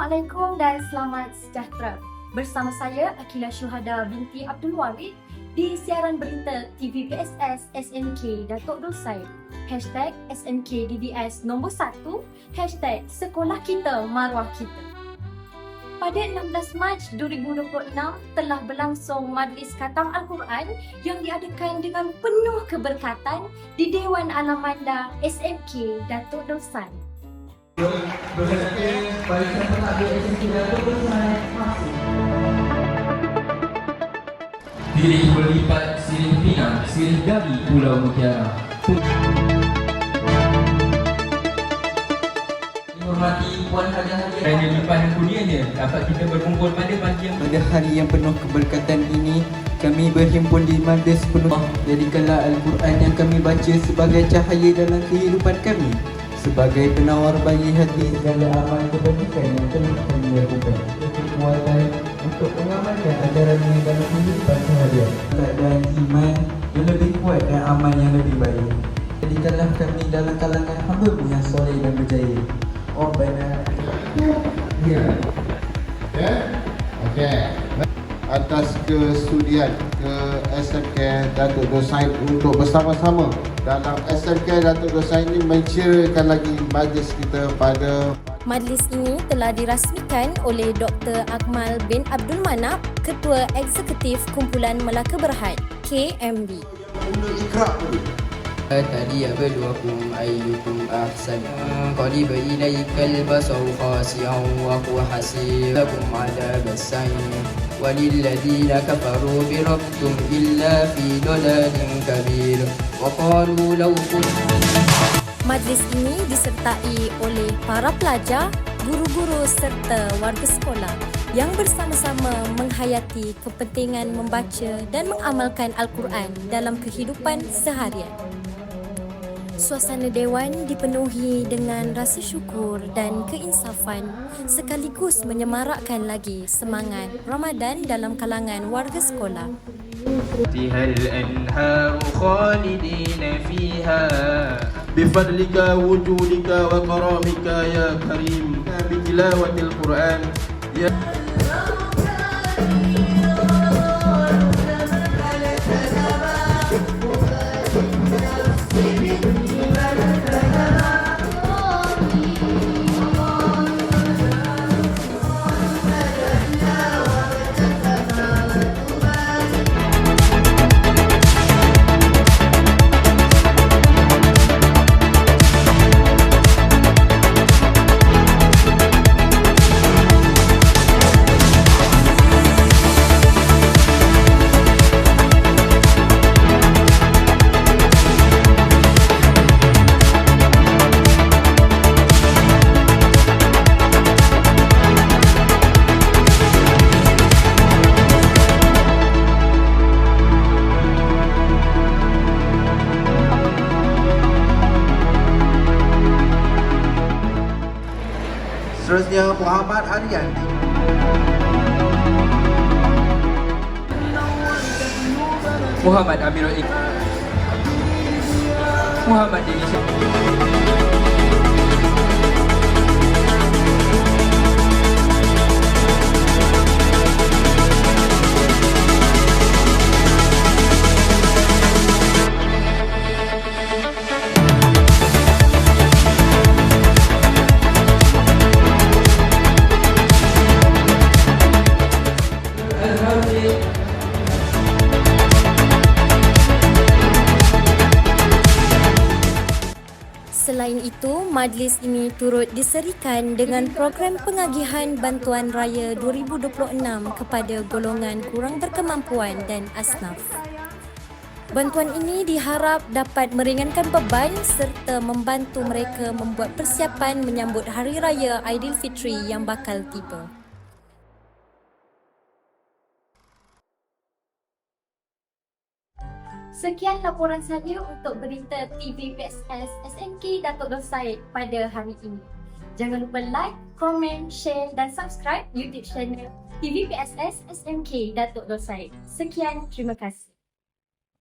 Assalamualaikum dan selamat sejahtera. Bersama saya Akila Syuhada binti Abdul Warid di siaran berita TVPSS SNK Datuk Dor Said. #SNKDDS nombor 1, #Sekolah Kita Maruah Kita. Pada 16 Mac 2026 telah berlangsung Majlis Khatam Al-Quran yang diadakan dengan penuh keberkatan di Dewan Alamanda SMK Datuk Dor Said. Sirih berlipat, sirih pinang, sirih dari Pulau Mutiara. Menghormati Puan Haji-Haji kerana limpahan kurnianya dapat kita berkumpul pada pagi yang Pada hari yang penuh keberkatan ini, kami berhimpun di majlis penuh. Jadikanlah Al-Quran yang kami baca sebagai cahaya dalam kehidupan kami, sebagai penawar bagi hati segala amal kebajikan yang telah kami lakukan, kekuatan untuk mengamalkan ajarannya dalam kehidupan seharian, keadaan iman yang lebih kuat dan amal yang lebih baik. Jadikanlah kami dalam kalangan hamba-Mu yang soleh dan berjaya. Rabbana. Ya. Okey. Atas kesudian ke SMK Datuk Dor Said untuk bersama-sama dalam SMK Datuk Dor Said ini menceriakan lagi majlis kita pada Majlis ini telah dirasmikan oleh Dr. Akmal bin Abdul Manap, Ketua Eksekutif Kumpulan Melaka Berhad, KMB. تلي بلوكم أيكم أحسن قريب إليك البصر خاسئا وهو حسيبكم عذاب السعير وللذين كفروا بربكم إلا في ضلال كبير وقالوا لو Majlis ini disertai oleh para pelajar, guru-guru serta warga sekolah yang bersama-sama menghayati kepentingan membaca dan mengamalkan Al-Quran dalam kehidupan seharian. Suasana dewan dipenuhi dengan rasa syukur dan keinsafan sekaligus menyemarakkan lagi semangat Ramadan dalam kalangan warga sekolah. فيها الأنهار خالدين فيها بفضلك وجودك وكرامك يا كريم بتلاوة القرآن يا Seterusnya Muhammad Arianti. Muhammad Amirul Iqbal, Muhammad Denis Selain itu, majlis ini turut diserikan dengan program pengagihan Bantuan Raya 2026 kepada golongan kurang berkemampuan dan asnaf. Bantuan ini diharap dapat meringankan beban serta membantu mereka membuat persiapan menyambut Hari Raya Aidilfitri yang bakal tiba. Sekian laporan saya untuk berita TVPSS SNK Datuk Dor Said pada hari ini. Jangan lupa like, komen, share dan subscribe YouTube channel TVPSS SNK Datuk Dor Said. Sekian, terima kasih.